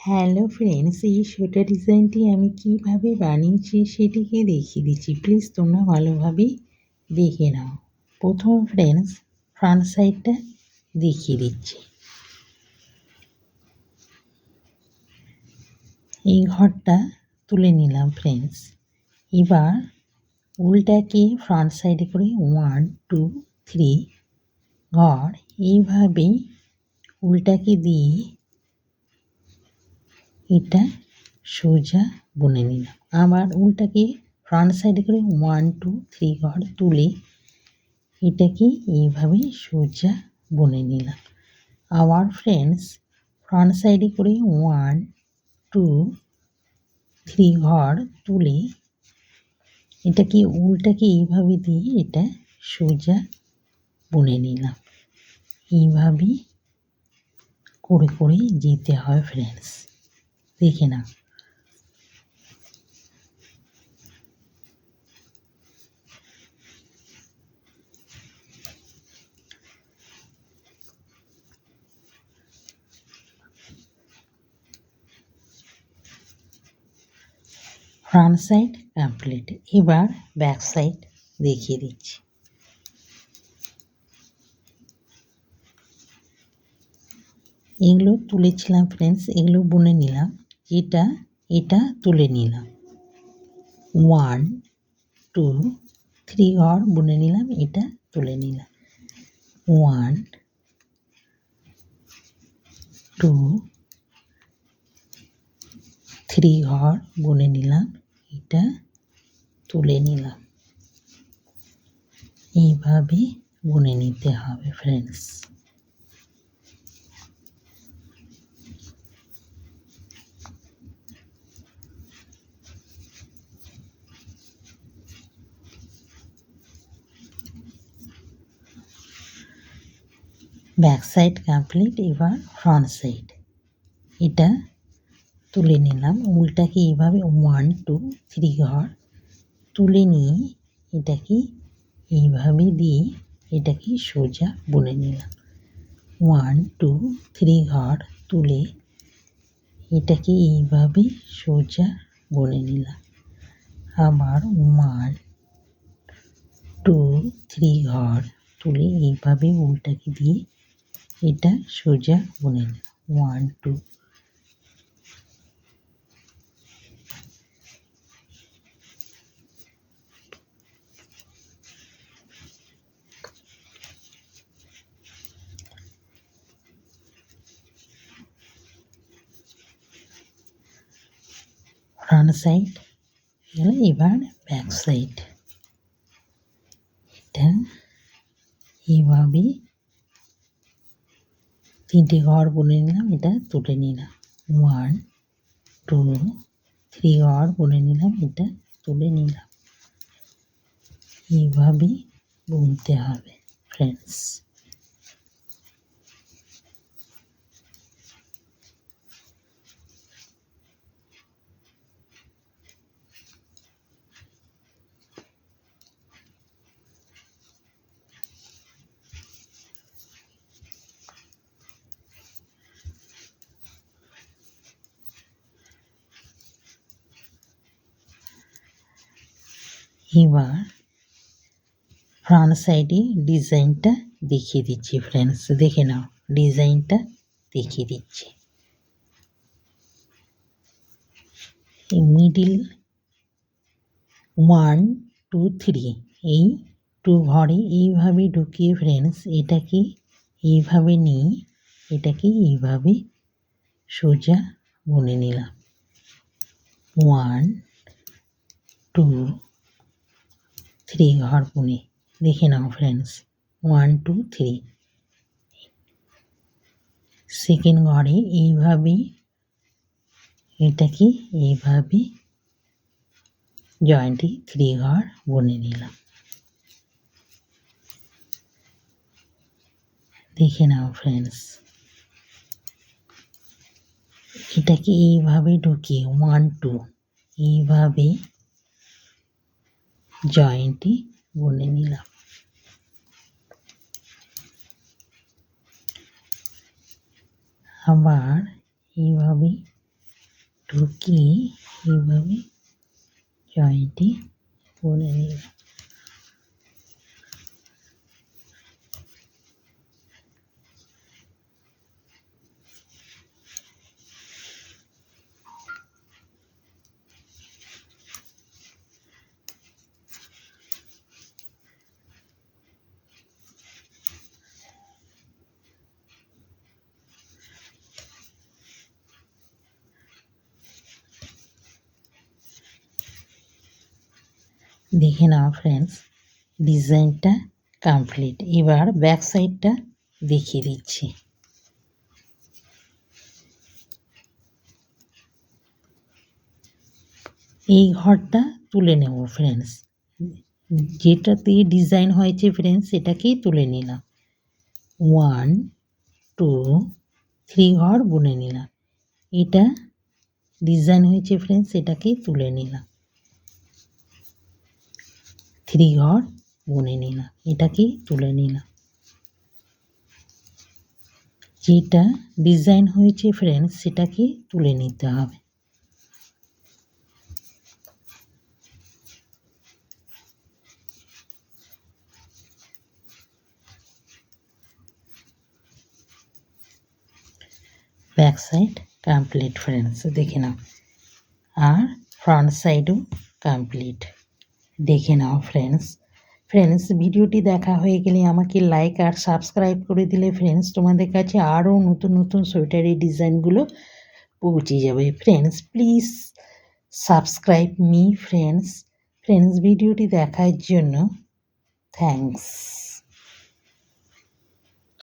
Hello friends, এই sweater ডিজাইনটি আমি কিভাবে বানিয়েছি সেটিকে দেখিয়ে দিচ্ছি। প্লিজ তোমরা ভালোভাবে দেখে নাও। প্রথম ফ্রেন্ডস ফ্রন্ট সাইডটা দেখিয়ে দিচ্ছি। এই ঘরটা তুলে নিলাম ফ্রেন্ডস। এবার উল্টাকে ফ্রন্ট সাইডে করে 1 2 3 ঘর এইভাবে উল্টাকে দিয়ে এটা সোজা বুনে নিলাম। আবার উল্টাকে ফ্রন্ট সাইডে করে 1 2 3 ঘর তুলে এটাকে এইভাবে সোজা বুনে নিলাম। আবার ফ্রেন্ডস ফ্রন্ট সাইডে করে 1 2 3 ঘর তুলে এটাকে উল্টাকে এইভাবে দিয়ে এটা সোজা বুনে নিলাম। এইভাবে করে করে যেতে হয় ফ্রেন্ডস, দেখে না। Front side complete. এবার ব্যাক সাইড দেখিয়ে দিচ্ছি। এগুলো তুলেছিলাম ফ্রেন্ডস, এগুলো বুনে নিলাম। এটা তুলে নিলাম। 1 2 3 ঘর বুনে নিলাম, এটা তুলে নিলাম। 1 2 3 ঘর বুনে নিলাম, এটা তুলে নিলাম। এইভাবে বুনে নিতে হবে ফ্রেন্ডস। Back side complete. এবার ফ্রন্ট সাইড এটা তুলে নিলাম। উল্টাকে এইভাবে 1 2 3 ঘর তুলে নিয়ে এটাকে এইভাবে দিয়ে এটাকে সোজা বুনে নিলাম। 1 2 3 ঘর তুলে এটাকে এইভাবে সোজা বুনে নিলাম। আবার 1 2 3 ঘর তুলে এইভাবে উল্টাকে দিয়ে এটা সোজা বুনে নিলাম। 1 2 ফ্রন্ট সাইড গেল। এবার ব্যাক সাইড এটা এইভাবে 3টে ঘর বুনে নিলাম, এটা তুলে নিলাম। 1 2 3 ঘর বুনে নিলাম, এটা তুলে নিলাম। এইভাবে বুনতে হবে ফ্রেন্ডস। এবার ফ্রন্ট সাইডে ডিজাইনটা দেখিয়ে দিচ্ছি ফ্রেন্ডস, দেখে নাও। ডিজাইনটা দেখিয়ে দিচ্ছি। মিডিল 1 2 3 এই 2 ঘরে এইভাবে ঢুকিয়ে ফ্রেন্ডস এটাকে এইভাবে নিয়ে এটাকে এইভাবে সোজা বুনে নিলাম। 1 2 3 ঘর বুনে, দেখে নাও ফ্রেন্ডস। 1 2 3 সেকেন্ড ঘরে এইভাবে এটাকে এইভাবে জয়েন্টে 3 ঘর বুনে নিলাম। দেখে নাও ফ্রেন্ডস। এটাকে এইভাবে ঢুকিয়ে 1 2 এইভাবে জয়েন্টে বুনে নিলাম। আবার এইভাবে ঢুকিয়ে এইভাবে জয়েন্টে করে নিলাম। দেখে নাও ফ্রেন্ডস, ডিজাইনটা কমপ্লিট। এবার ব্যাক সাইডটা দেখিয়ে দিচ্ছি। এই ঘরটা তুলে নেব ফ্রেন্ডস, যেটাতে ডিজাইন হয়েছে ফ্রেন্ডস সেটাকেই তুলে নিলাম। 1 2 3 ঘর বুনে নিলাম। এটা ডিজাইন হয়েছে ফ্রেন্ডস, সেটাকেই তুলে নিলাম। 3 ঘর বুনে নিলাম, এটাকেই তুলে নিলাম। যেটা ডিজাইন হয়েছে ফ্রেন্ডস সেটাকে তুলে নিতে হবে। ব্যাক সাইড কমপ্লিট ফ্রেন্ডস, দেখে নাও। আর ফ্রন্ট সাইডও কমপ্লিট, দেখে নাও ফ্রেন্ডস। ফ্রেন্ডস, ভিডিওটি দেখা হয়ে গেলে আমাকে লাইক আর সাবস্ক্রাইব করে দিলে ফ্রেন্ডস তোমাদের কাছে আরও নতুন নতুন সোয়েটারের ডিজাইনগুলো পৌঁছে যাবে। Friends please subscribe me friends. Friends, ভিডিওটি দেখার জন্য থ্যাঙ্কস।